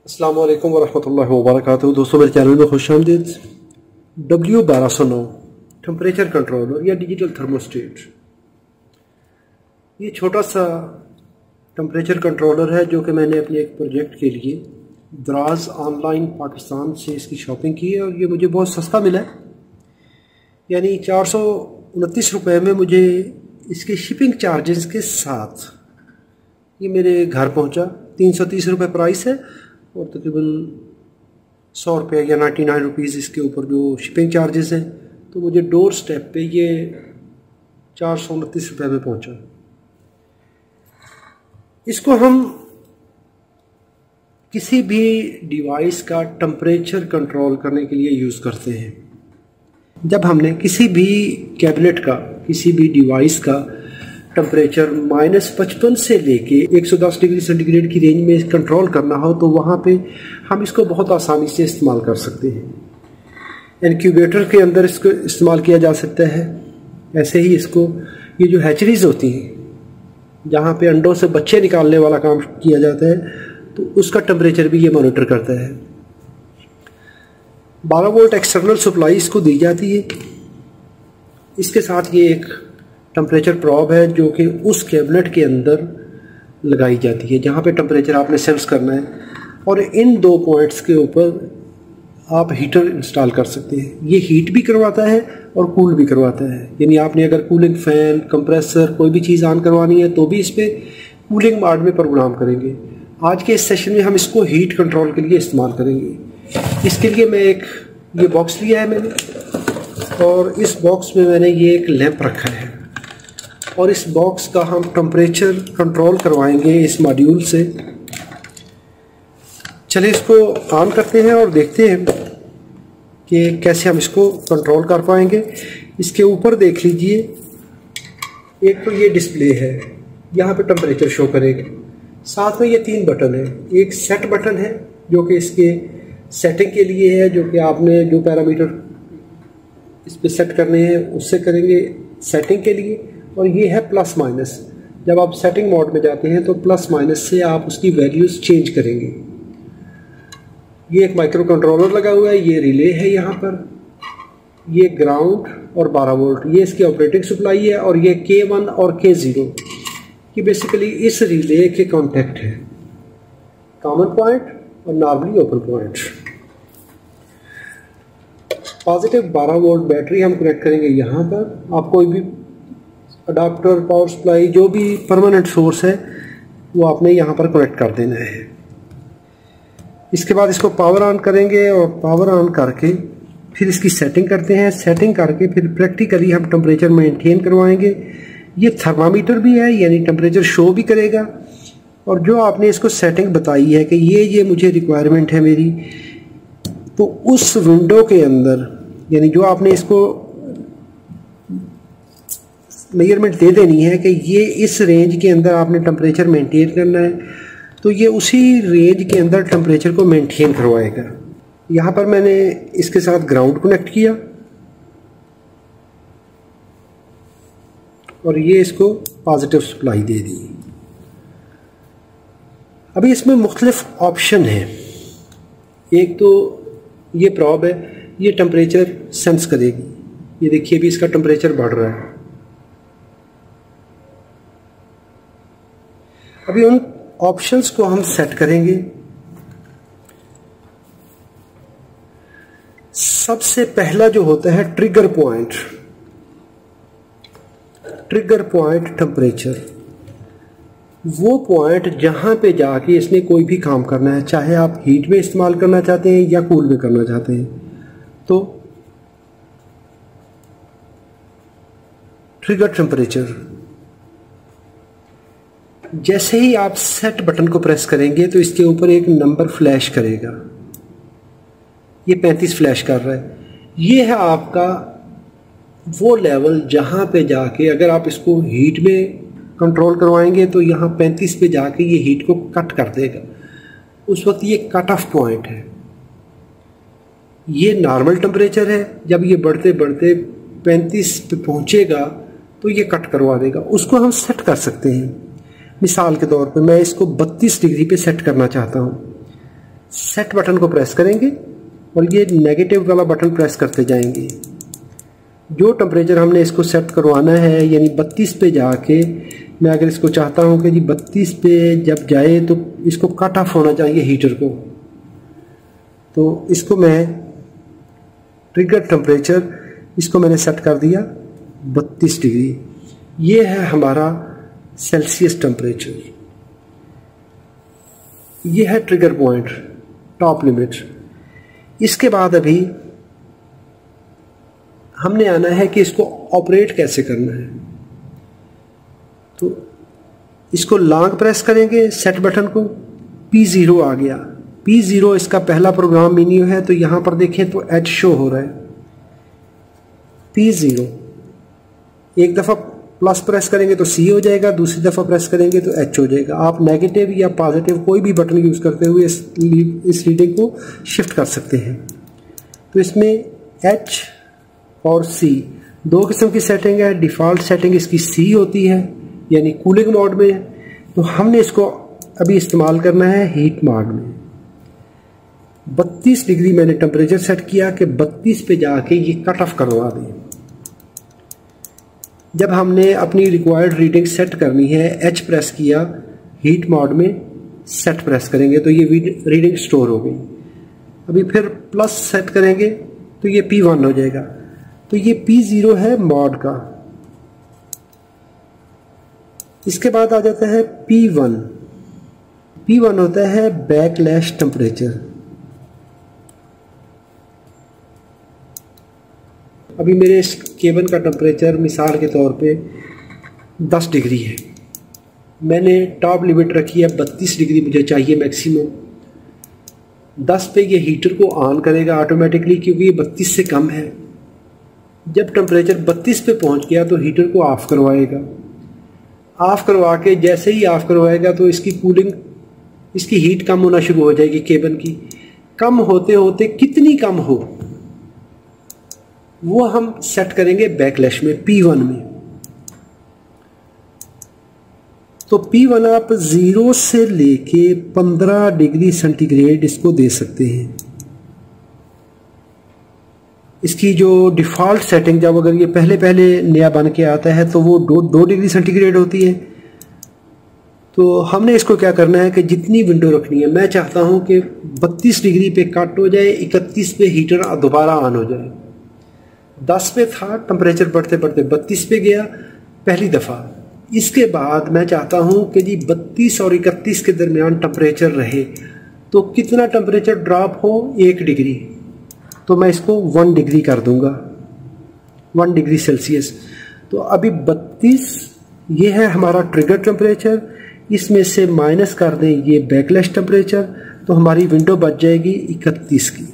अस्सलाम वालेकुम वरहमतुल्लाहि वबरकातुहू। दोस्तों मेरे चैनल में खुश आमदीद। W1209 टेम्परेचर कंट्रोलर या डिजिटल थर्मोस्टेट, ये छोटा सा टेम्परेचर कंट्रोलर है जो कि मैंने अपने एक प्रोजेक्ट के लिए दराज ऑनलाइन पाकिस्तान से इसकी शॉपिंग की है और ये मुझे बहुत सस्ता मिला है। यानी 429 रुपये में मुझे इसके शिपिंग चार्जेस के साथ ये मेरे घर पहुंचा। 330 रुपये प्राइस है और तकरीबन 100 रुपये या 99 रुपीज़ इसके ऊपर जो शिपिंग चार्जेस हैं, तो मुझे डोर स्टेप पे ये 429 रुपये में पहुंचा। इसको हम किसी भी डिवाइस का टेम्परेचर कंट्रोल करने के लिए यूज़ करते हैं। जब हमने किसी भी कैबिनेट का, किसी भी डिवाइस का टेम्परेचर -55 से लेके 110 डिग्री सेंटीग्रेड की रेंज में कंट्रोल करना हो, तो वहाँ पे हम इसको बहुत आसानी से इस्तेमाल कर सकते हैं। इनक्यूबेटर के अंदर इसको इस्तेमाल किया जा सकता है। ऐसे ही इसको ये जो हैचरीज होती हैं जहाँ पे अंडों से बच्चे निकालने वाला काम किया जाता है, तो उसका टेम्परेचर भी ये मॉनिटर करता है। 12 वोल्ट एक्सटर्नल सप्लाई इसको दी जाती है। इसके साथ ये एक टेम्परेचर प्रॉब है जो कि उस कैबिनेट के अंदर लगाई जाती है जहाँ पे टेम्परेचर आपने सेंस करना है, और इन दो पॉइंट्स के ऊपर आप हीटर इंस्टॉल कर सकते हैं। ये हीट भी करवाता है और कूल भी करवाता है। यानी आपने अगर कूलिंग फैन, कंप्रेसर, कोई भी चीज़ ऑन करवानी है तो भी इस पर कूलिंग मोड में प्रोग्राम करेंगे। आज के इस सेशन में हम इसको हीट कंट्रोल के लिए इस्तेमाल करेंगे। इसके लिए मैं एक ये बॉक्स लिया है मैंने, और इस बॉक्स में मैंने ये एक लैंप रखा है और इस बॉक्स का हम टेम्परेचर कंट्रोल करवाएंगे इस मॉड्यूल से। चलिए इसको ऑन करते हैं और देखते हैं कि कैसे हम इसको कंट्रोल कर पाएंगे। इसके ऊपर देख लीजिए, एक तो ये डिस्प्ले है, यहाँ पे टेम्परेचर शो करेगा। साथ में ये 3 बटन है। एक सेट बटन है जो कि इसके सेटिंग के लिए है, जो कि आपने जो पैरामीटर इस पर सेट करने हैं उससे करेंगे सेटिंग के लिए। और ये है प्लस माइनस। जब आप सेटिंग मोड में जाते हैं तो प्लस माइनस से आप उसकी वैल्यूज चेंज करेंगे। ये एक माइक्रो कंट्रोलर लगा हुआ है, ये रिले है यहाँ पर, ये ग्राउंड और 12 वोल्ट ये इसकी ऑपरेटिंग सप्लाई है, और ये K1 और K0 ये बेसिकली इस रिले के कॉन्टेक्ट है, कॉमन पॉइंट और normally open point. Positive 12 volt battery हम कनेक्ट करेंगे यहाँ पर। आप कोई भी अडाप्टर, पावर सप्लाई, जो भी परमानेंट सोर्स है वो आपने यहाँ पर कनेक्ट कर देना है। इसके बाद इसको पावर ऑन करेंगे और पावर ऑन करके फिर इसकी सेटिंग करते हैं। सेटिंग करके फिर प्रैक्टिकली हम टेम्परेचर मेंटेन करवाएंगे। ये थर्मामीटर भी है, यानी टेम्परेचर शो भी करेगा। और जो आपने इसको सेटिंग बताई है कि ये मुझे रिक्वायरमेंट है मेरी, तो उस विंडो के अंदर, यानी जो आपने इसको मेजरमेंट दे देनी है कि ये इस रेंज के अंदर आपने टेम्परेचर मेंटेन करना है, तो ये उसी रेंज के अंदर टेम्परेचर को मेंटेन करवाएगा। यहाँ पर मैंने इसके साथ ग्राउंड कनेक्ट किया और ये इसको पॉजिटिव सप्लाई दे दी। अभी इसमें मुख्तलिफ ऑप्शन हैं। एक तो ये प्रॉब है, ये टेम्परेचर सेंस करेगी। ये देखिए अभी इसका टेम्परेचर बढ़ रहा है। अभी उन ऑप्शंस को हम सेट करेंगे। सबसे पहला जो होता है trigger point, trigger point temperature. वो पॉइंट जहां पे जाके इसने कोई भी काम करना है, चाहे आप हीट में इस्तेमाल करना चाहते हैं या कूल में करना चाहते हैं, तो ट्रिगर टेम्परेचर। जैसे ही आप सेट बटन को प्रेस करेंगे तो इसके ऊपर एक नंबर फ्लैश करेगा। ये 35 फ्लैश कर रहा है। ये है आपका वो लेवल जहाँ पे जाके अगर आप इसको हीट में कंट्रोल करवाएंगे तो यहाँ 35 पे जाके ये हीट को कट कर देगा। उस वक्त ये कट ऑफ पॉइंट है। ये नॉर्मल टेम्परेचर है। जब ये बढ़ते बढ़ते 35 पे पहुँचेगा तो ये कट करवा देगा। उसको हम सेट कर सकते हैं। मिसाल के तौर पे मैं इसको 32 डिग्री पे सेट करना चाहता हूँ। सेट बटन को प्रेस करेंगे और ये नेगेटिव वाला बटन प्रेस करते जाएंगे। जो टेम्परेचर हमने इसको सेट करवाना है यानी 32 पे जाके, मैं अगर इसको चाहता हूँ कि जी 32 पे जब जाए तो इसको कट ऑफ होना चाहिए हीटर को, तो इसको मैं ट्रिगर टेम्परेचर इसको मैंने सेट कर दिया 32 डिग्री। ये है हमारा सेल्सियस टेम्परेचर, ये है ट्रिगर पॉइंट, टॉप लिमिट। इसके बाद अभी हमने आना है कि इसको ऑपरेट कैसे करना है। तो इसको लॉन्ग प्रेस करेंगे सेट बटन को, P0 आ गया। P0 इसका पहला प्रोग्राम मेन्यू है, तो यहां पर देखें तो H शो हो रहा है। P0 एक दफ़ा प्लस प्रेस करेंगे तो C हो जाएगा, दूसरी दफ़ा प्रेस करेंगे तो H हो जाएगा। आप नेगेटिव या पॉजिटिव कोई भी बटन यूज़ करते हुए इस रीडिंग को शिफ्ट कर सकते हैं। तो इसमें H और C दो किस्म की सेटिंग है। डिफ़ॉल्ट सेटिंग इसकी C होती है यानी कूलिंग मोड में, तो हमने इसको अभी इस्तेमाल करना है हीट मोड में। 32 डिग्री मैंने टेम्परेचर सेट किया कि 32 पे जाके ये कट ऑफ करवा दें। जब हमने अपनी रिक्वायर्ड रीडिंग सेट करनी है, H प्रेस किया, हीट मोड में सेट प्रेस करेंगे तो ये रीडिंग स्टोर हो गई। अभी फिर प्लस सेट करेंगे तो ये P1 हो जाएगा। तो ये P0 है मोड का। इसके बाद आ जाता है P1। P1 होता है बैकलैश टेम्परेचर। अभी मेरे इस केबन का टेम्परेचर मिसाल के तौर पे 10 डिग्री है। मैंने टॉप लिमिट रखी है 32 डिग्री, मुझे चाहिए मैक्सिमम। 10 पे ये हीटर को ऑन करेगा ऑटोमेटिकली क्योंकि ये 32 से कम है। जब टेम्परेचर 32 पे पहुंच गया तो हीटर को ऑफ करवाएगा। ऑफ करवा के जैसे ही ऑफ करवाएगा तो इसकी कूलिंग, इसकी हीट कम होना शुरू हो जाएगी केबन की। कम होते होते कितनी कम हो वो हम सेट करेंगे बैकलैश में P1 में। तो P1 आप 0 से लेके 15 डिग्री सेंटीग्रेड इसको दे सकते हैं। इसकी जो डिफ़ॉल्ट सेटिंग, जब अगर ये पहले पहले नया बन के आता है तो वो 2 डिग्री सेंटीग्रेड होती है। तो हमने इसको क्या करना है कि जितनी विंडो रखनी है, मैं चाहता हूं कि 32 डिग्री पे कट हो जाए, 31 पे हीटर दोबारा ऑन हो जाए। 10 पे था, टेम्परेचर बढ़ते बढ़ते 32 पे गया पहली दफ़ा। इसके बाद मैं चाहता हूं कि जी 32 और 31 के दरमियान टेम्परेचर रहे। तो कितना टेम्परेचर ड्रॉप हो, 1 डिग्री। तो मैं इसको 1 डिग्री कर दूंगा, 1 डिग्री सेल्सियस। तो अभी 32 ये है हमारा ट्रिगर टेम्परेचर। इसमें से माइनस कर दें ये बैकलैश टेम्परेचर, तो हमारी विंडो बच जाएगी 31 की।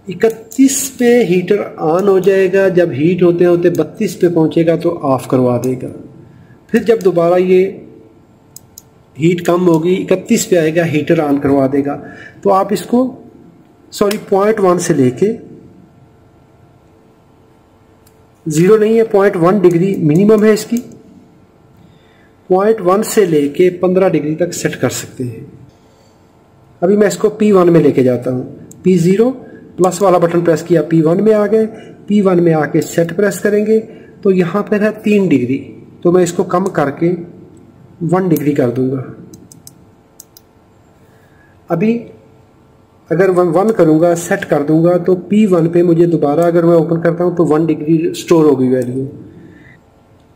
31 पे हीटर ऑन हो जाएगा। जब हीट होते होते 32 पे पहुंचेगा तो ऑफ करवा देगा। फिर जब दोबारा ये हीट कम होगी, 31 पे आएगा, हीटर ऑन करवा देगा। तो आप इसको 0.1 से लेके 0 नहीं है, 0.1 डिग्री मिनिमम है इसकी। 0.1 से लेके 15 डिग्री तक सेट कर सकते हैं। अभी मैं इसको P1 में लेके जाता हूँ। P0 प्लस वाला बटन प्रेस किया, P1 में आ गए। P1 में आके सेट प्रेस करेंगे तो यहाँ पर है 3 डिग्री, तो मैं इसको कम करके 1 डिग्री कर दूंगा। अभी अगर 1 करूंगा, सेट कर दूंगा, तो P1 पे मुझे दोबारा अगर मैं ओपन करता हूं तो 1 डिग्री स्टोर होगी वैल्यू।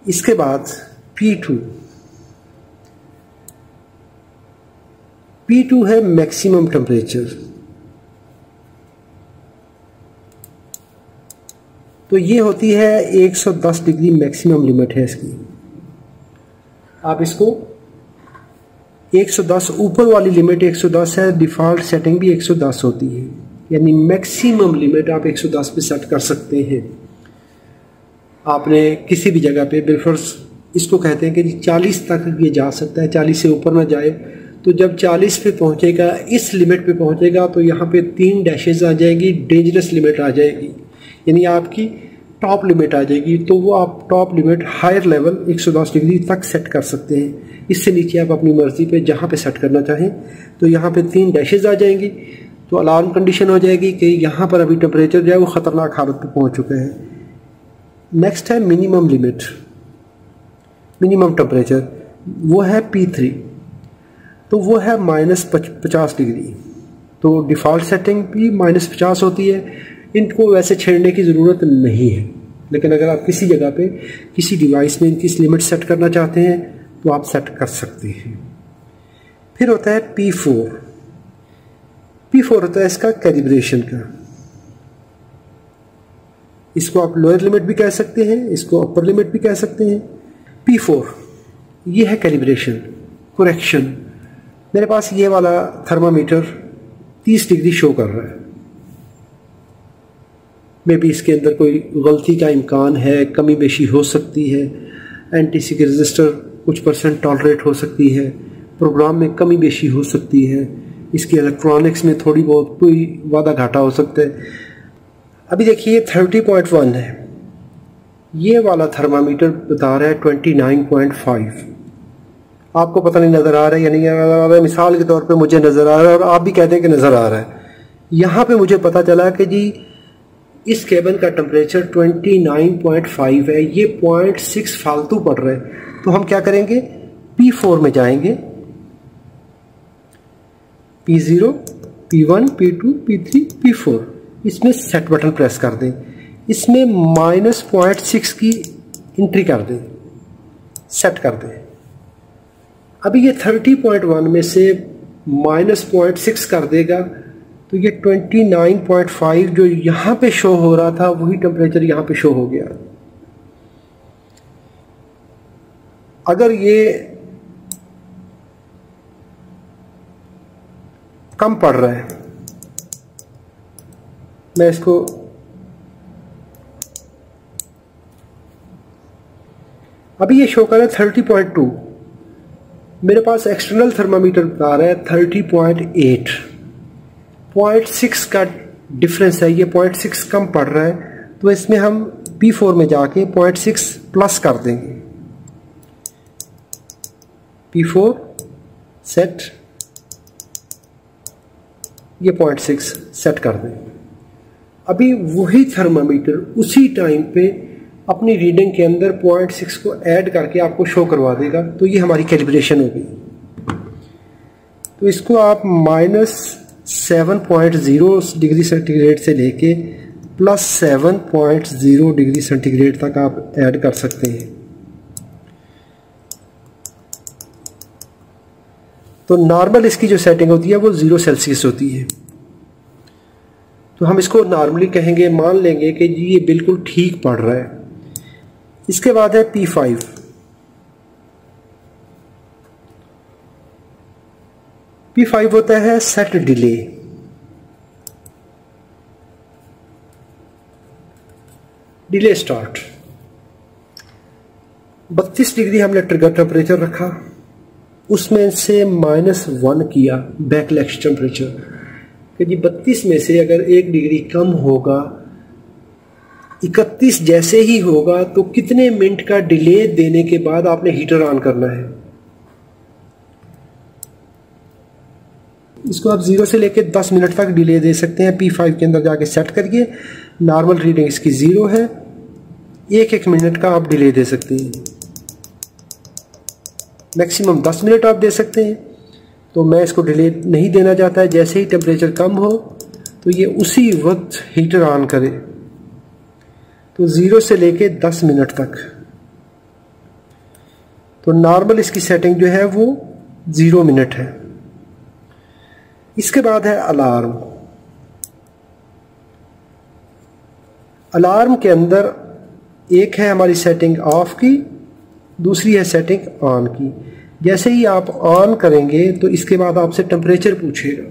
इसके बाद P2 है मैक्सिमम टेम्परेचर। तो ये होती है 110 डिग्री मैक्सिमम लिमिट है इसकी। आप इसको 110, ऊपर वाली लिमिट 110 है, डिफ़ॉल्ट सेटिंग भी 110 होती है, यानी मैक्सिमम लिमिट आप 110 पे सेट कर सकते हैं। आपने किसी भी जगह पे बिल्फर्स इसको कहते हैं कि 40 तक ये जा सकता है, 40 से ऊपर ना जाए। तो जब 40 पे पहुंचेगा, इस लिमिट पे पहुंचेगा, तो यहाँ पे 3 डैशेज आ जाएगी, डेंजरस लिमिट आ जाएगी, यानी आपकी टॉप लिमिट आ जाएगी, तो वो आप top limit higher level 110 degree तक सेट कर सकते हैं। इससे नीचे आप अपनी मर्जी पे जहाँ पे सेट करना चाहें। तो यहाँ पे 3 डैशेज आ जाएंगी, तो अलार्म कंडीशन हो जाएगी कि यहाँ पर अभी टेम्परेचर जो है वो ख़तरनाक हालत पे पहुँच चुके हैं। नेक्स्ट है मिनिमम लिमिट, मिनिमम टेम्परेचर, वो है P3, तो वो है -50 डिग्री। तो डिफ़ॉल्ट सेटिंग भी -50 होती है, इनको वैसे छेड़ने की ज़रूरत नहीं है। लेकिन अगर आप किसी जगह पे किसी डिवाइस में इनकी लिमिट सेट करना चाहते हैं तो आप सेट कर सकते हैं। फिर होता है P4। P4 होता है इसका कैलिब्रेशन का। इसको आप लोअर लिमिट भी कह सकते हैं, इसको अपर लिमिट भी कह सकते हैं। P4 ये है कैलिब्रेशन, करेक्शन। मेरे पास ये वाला थर्मामीटर 30 डिग्री शो कर रहा है, मे बी इसके अंदर कोई गलती का इम्कान है, कमी बेशी हो सकती है, एनटीसी के रजिस्टर कुछ % टॉलरेट हो सकती है, प्रोग्राम में कमी बेशी हो सकती है, इसकी इलेक्ट्रॉनिक्स में थोड़ी बहुत कोई वादा घाटा हो सकता है। अभी देखिए 30.1 है, ये वाला थर्मामीटर बता रहा है 29.5। आपको पता नहीं नज़र आ रहा है या नहीं आ रहा है, मिसाल के तौर पे मुझे नज़र आ रहा है और आप भी कहते हैं कि नज़र आ रहा है। यहाँ पे मुझे पता चला कि जी इस केबन का टेम्परेचर 29.5 है, ये 0.6 फालतू पड़ रहा है। तो हम क्या करेंगे, P4 में जाएंगे, P0, P1, P2, P3, P4, इसमें सेट बटन प्रेस कर दें, इसमें -0.6 की एंट्री कर दें, सेट कर दें। अभी ये 30.1 में से -0.6 कर देगा, तो ये 29.5 जो यहाँ पे शो हो रहा था वही टेम्परेचर यहाँ पे शो हो गया। अगर ये कम पड़ रहा है, मैं इसको अभी ये शो कर रहा है 30.2, मेरे पास एक्सटर्नल थर्मामीटर बता रहा है 30.8। 0.6 का डिफरेंस है, ये 0.6 कम पड़ रहा है, तो इसमें हम P4 में जाके 0.6 प्लस कर देंगे। P4 सेट, ये 0.6 सेट कर दें। अभी वही थर्मामीटर उसी टाइम पे अपनी रीडिंग के अंदर 0.6 को ऐड करके आपको शो करवा देगा, तो ये हमारी कैलिब्रेशन हो गई। तो इसको आप -7.0 डिग्री सेंटीग्रेड से लेके +7.0 डिग्री सेंटीग्रेड तक आप ऐड कर सकते हैं। तो नॉर्मल इसकी जो सेटिंग होती है वो 0 सेल्सियस होती है। तो हम इसको नॉर्मली कहेंगे, मान लेंगे कि जी ये बिल्कुल ठीक पड़ रहा है। इसके बाद है P5। P5 होता है set delay. Delay start 32 degree हमने ट्रिगर टेम्परेचर रखा, उसमें से -1 किया बैकलैश टेम्परेचर कि जी 32 में से अगर 1 डिग्री कम होगा, 31 जैसे ही होगा, तो कितने मिनट का डिले देने के बाद आपने हीटर ऑन करना है। इसको आप 0 से लेकर 10 मिनट तक डिले दे सकते हैं। P5 के अंदर जाके सेट करिए, नॉर्मल रीडिंग इसकी 0 है, 1-1 मिनट का आप डिले दे सकते हैं, मैक्सिमम 10 मिनट आप दे सकते हैं। तो मैं इसको डिले नहीं देना चाहता है, जैसे ही टेम्परेचर कम हो तो ये उसी वक्त हीटर ऑन करे। तो 0 से लेके 10 मिनट तक। तो नॉर्मल इसकी सेटिंग जो है वो 0 मिनट है। इसके बाद है अलार्म। अलार्म के अंदर एक है हमारी सेटिंग ऑफ की, दूसरी है सेटिंग ऑन की। जैसे ही आप ऑन करेंगे तो इसके बाद आपसे टेम्परेचर पूछेगा,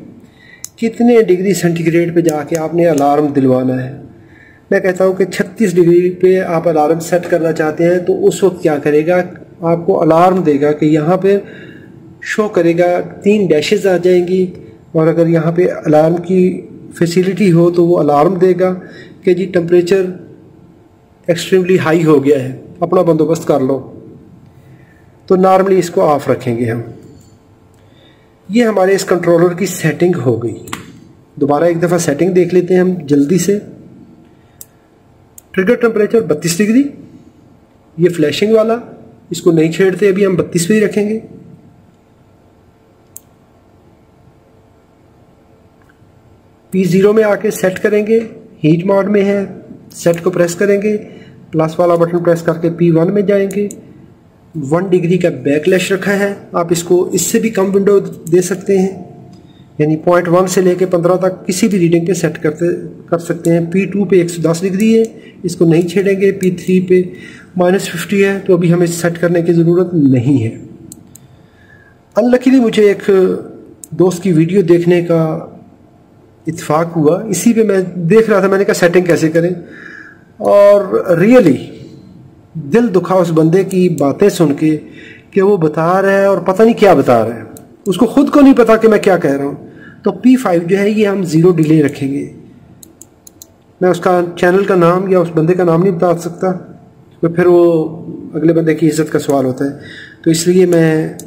कितने डिग्री सेंटीग्रेड पे जाके आपने अलार्म दिलवाना है। मैं कहता हूँ कि 36 डिग्री पे आप अलार्म सेट करना चाहते हैं, तो उस वक्त क्या करेगा, आपको अलार्म देगा कि यहाँ पे शो करेगा, 3 डैशेज आ जाएंगी, और अगर यहाँ पे अलार्म की फैसिलिटी हो तो वो अलार्म देगा कि जी टेम्परेचर एक्सट्रीमली हाई हो गया है, अपना बंदोबस्त कर लो। तो नॉर्मली इसको ऑफ रखेंगे हम। ये हमारे इस कंट्रोलर की सेटिंग हो गई। दोबारा एक दफ़ा सेटिंग देख लेते हैं हम जल्दी से। ट्रिगर टेम्परेचर 32 डिग्री, ये फ्लैशिंग वाला, इसको नहीं छेड़ते, अभी हम 32 पे ही रखेंगे। P0 में आके सेट करेंगे, हीट मोड में है, सेट को प्रेस करेंगे, प्लस वाला बटन प्रेस करके P1 में जाएंगे। 1 डिग्री का बैकलैश रखा है, आप इसको इससे भी कम विंडो दे सकते हैं, यानी 0.1 से लेके 15 तक किसी भी रीडिंग पे सेट कर सकते हैं। P2 पे 110 डिग्री है, इसको नहीं छेड़ेंगे। P3 पे -50 है, तो अभी हमें सेट करने की ज़रूरत नहीं है। अनलकीली मुझे एक दोस्त की वीडियो देखने का इत्तेफाक हुआ, इसी पे मैं देख रहा था, मैंने कहा सेटिंग कैसे करें, और रियली दिल दुखा उस बंदे की बातें सुन के कि वो बता रहा है और पता नहीं क्या बता रहा है, उसको खुद को नहीं पता कि मैं क्या कह रहा हूँ। तो P5 जो है ये हम 0 डिले रखेंगे। मैं उसका चैनल का नाम या उस बंदे का नाम नहीं बता सकता, तो फिर वो अगले बंदे की इज्जत का सवाल होता है। तो इसलिए मैं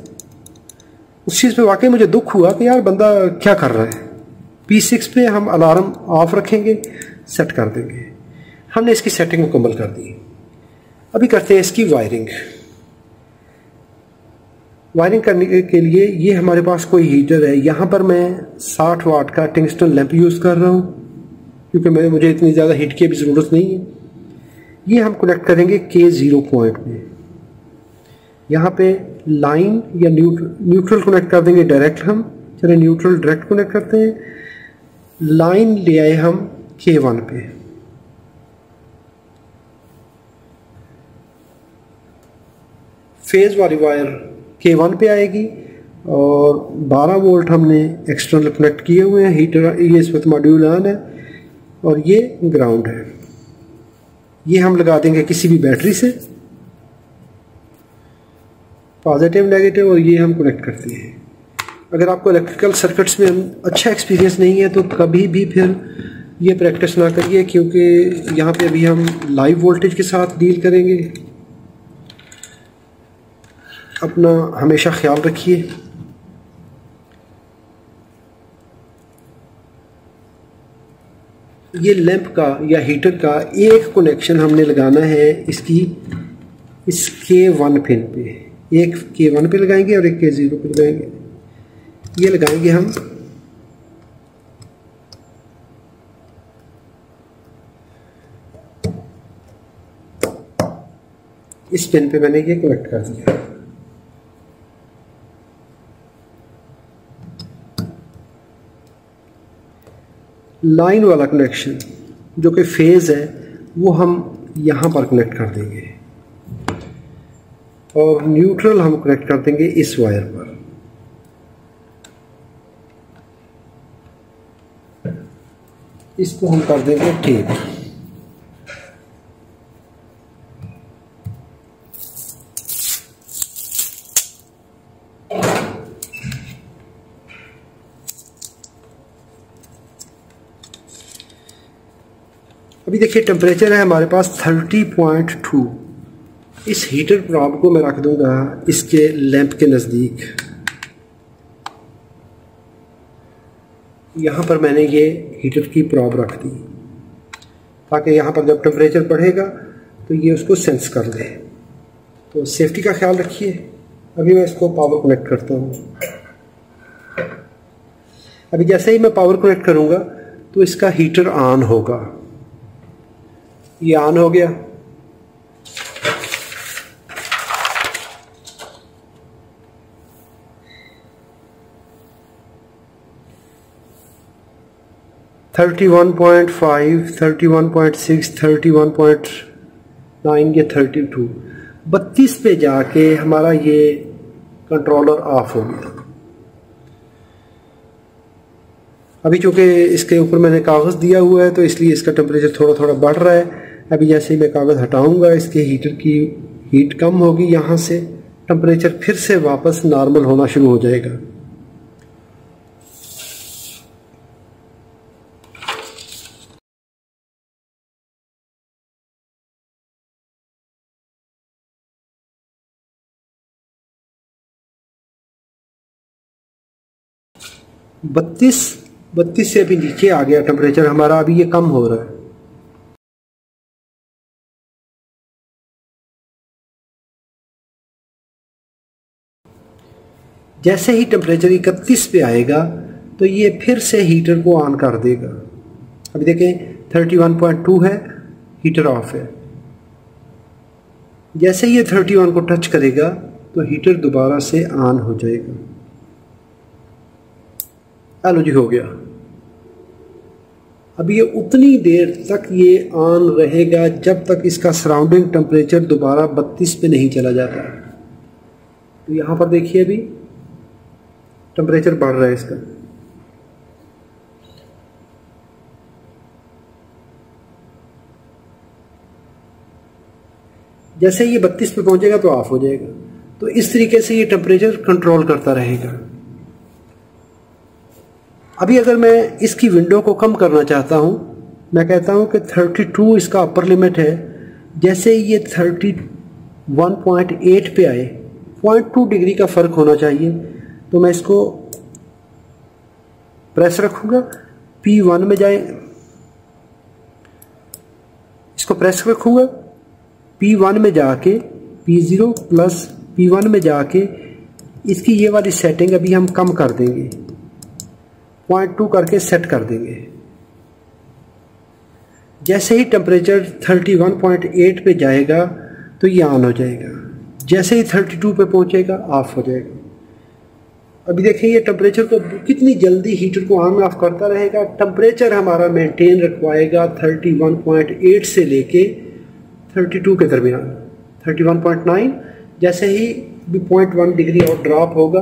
उस चीज़ पे वाकई मुझे दुख हुआ कि यार बंदा क्या कर रहा है। P6 पे हम अलार्म ऑफ रखेंगे, सेट कर देंगे। हमने इसकी सेटिंग मुकम्मल कर दी। अभी करते हैं इसकी वायरिंग। वायरिंग करने के लिए ये हमारे पास कोई हीटर है, यहाँ पर मैं 60 वाट का टंगस्टन लैंप यूज़ कर रहा हूँ, क्योंकि मुझे इतनी ज़्यादा हीट की भी ज़रूरत नहीं है। ये हम कनेक्ट करेंगे K0 पॉइंट में। यहाँ पे लाइन या न्यूट्रल कनेक्ट कर देंगे डायरेक्ट हम। चलिए न्यूट्रल डायरेक्ट कनेक्ट करते हैं। लाइन ले आए हम K1 पे। फेज वाली वायर K1 पे आएगी और 12 वोल्ट हमने एक्सटर्नल कनेक्ट किए हुए हैं। हीटर ये इस वक्त मॉड्यूल ऑन है और ये ग्राउंड है। ये हम लगा देंगे किसी भी बैटरी से, पॉजिटिव नेगेटिव, और ये हम कनेक्ट करते हैं। अगर आपको इलेक्ट्रिकल सर्किट्स में अच्छा एक्सपीरियंस नहीं है तो कभी भी फिर ये प्रैक्टिस ना करिए, क्योंकि यहाँ पे अभी हम लाइव वोल्टेज के साथ डील करेंगे। अपना हमेशा ख्याल रखिए। ये लैंप का या हीटर का एक कनेक्शन हमने लगाना है इस K1 पिन पे। एक K1 पे लगाएंगे और एक K0 पे लगाएंगे। ये लगाएंगे हम इस पिन पे। मैंने ये कनेक्ट कर दिया। लाइन वाला कनेक्शन जो कि फेज है वो हम यहाँ पर कनेक्ट कर देंगे और न्यूट्रल हम कनेक्ट कर देंगे इस वायर पर। इसको हम कर देंगे टेप। अभी देखिए टेम्परेचर है हमारे पास 30.2। इस हीटर प्रॉब को मैं रख दूंगा इसके लैंप के नज़दीक। यहाँ पर मैंने ये हीटर की प्रॉब रख दी ताकि यहाँ पर जब टेम्परेचर बढ़ेगा तो ये उसको सेंस कर ले। तो सेफ्टी का ख्याल रखिए। अभी मैं इसको पावर कनेक्ट करता हूँ। अभी जैसे ही मैं पावर कनेक्ट करूँगा तो इसका हीटर ऑन होगा। ये ऑन हो गया। (31.5, 31.6, 31.9 ये 32, 32 पे जाके हमारा ये कंट्रोलर ऑफ हो गया। अभी चूंकि इसके ऊपर मैंने कागज़ दिया हुआ है तो इसलिए इसका टेम्परेचर थोड़ा थोड़ा बढ़ रहा है। अभी जैसे ही मैं कागज़ हटाऊंगा इसके हीटर की हीट कम होगी, यहाँ से टेम्परेचर फिर से वापस नॉर्मल होना शुरू हो जाएगा। 32 से अभी नीचे आ गया टेम्परेचर हमारा, अभी ये कम हो रहा है। जैसे ही टेम्परेचर 31 पे आएगा तो ये फिर से हीटर को ऑन कर देगा। अभी देखें 31.2 है, हीटर ऑफ है। जैसे ये 31 को टच करेगा तो हीटर दोबारा से ऑन हो जाएगा। हेलो जी, हो गया। अब ये उतनी देर तक ये ऑन रहेगा जब तक इसका सराउंडिंग टेम्परेचर दोबारा 32 पे नहीं चला जाता। तो यहाँ पर देखिए अभी टेम्परेचर बढ़ रहा है इसका। जैसे ये 32 पे पहुंचेगा तो ऑफ हो जाएगा। तो इस तरीके से ये टेम्परेचर कंट्रोल करता रहेगा। अभी अगर मैं इसकी विंडो को कम करना चाहता हूं, मैं कहता हूं कि 32 इसका अपर लिमिट है। जैसे ये 31.8 पे आए, 0.2 डिग्री का फर्क होना चाहिए, तो मैं इसको प्रेस रखूंगा, P1 में जाए, इसको प्रेस रखूंगा, P1 में जाके P0 प्लस P1 में जाके इसकी ये वाली सेटिंग अभी हम कम कर देंगे, 0.2 करके सेट कर देंगे। जैसे ही टेम्परेचर 31.8 पे जाएगा तो ये ऑन हो जाएगा। जैसे ही 32 पे पहुंचेगा ऑफ हो जाएगा। अभी देखिए ये टेम्परेचर को कितनी जल्दी हीटर को ऑन ऑफ करता रहेगा। टेम्परेचर हमारा मेंटेन रखवाएगा 31.8 से लेके 32 के दरमियान, 31.9। जैसे ही भी 0.1 डिग्री और ड्रॉप होगा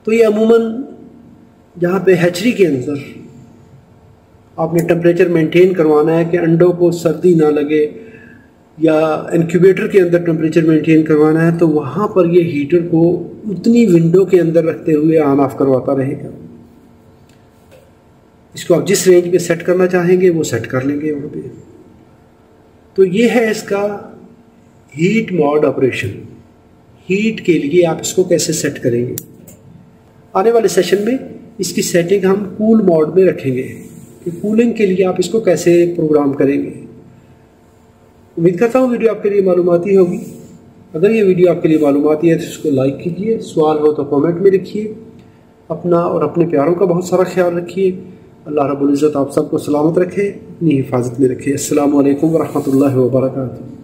तो ये अमूमन जहाँ पे हैचरी के अंदर आपने टेम्परेचर मेंटेन करवाना है कि अंडों को सर्दी ना लगे, या इंक्यूबेटर के अंदर टेम्परेचर मेंटेन करवाना है, तो वहाँ पर ये हीटर को उतनी विंडो के अंदर रखते हुए ऑन ऑफ करवाता रहेगा। इसको आप जिस रेंज में सेट करना चाहेंगे वो सेट कर लेंगे वहाँ पे। तो ये है इसका हीट मोड ऑपरेशन। हीट के लिए आप इसको कैसे सेट करेंगे। आने वाले सेशन में इसकी सेटिंग हम कूल मोड में रखेंगे कि कूलिंग के लिए आप इसको कैसे प्रोग्राम करेंगे। उम्मीद करता हूँ वीडियो आपके लिए मालूमाती होगी। अगर ये वीडियो आपके लिए मालूमाती है तो इसको लाइक कीजिए, सवाल हो तो कमेंट में लिखिए। अपना और अपने प्यारों का बहुत सारा ख्याल रखिए। अल्लाह रब्बुल इज़्ज़त आप सबको सलामत रखे, अपनी हिफाजत में रखे। अस्सलामु अलैकुम व रहमतुल्लाहि व बरकातुहू।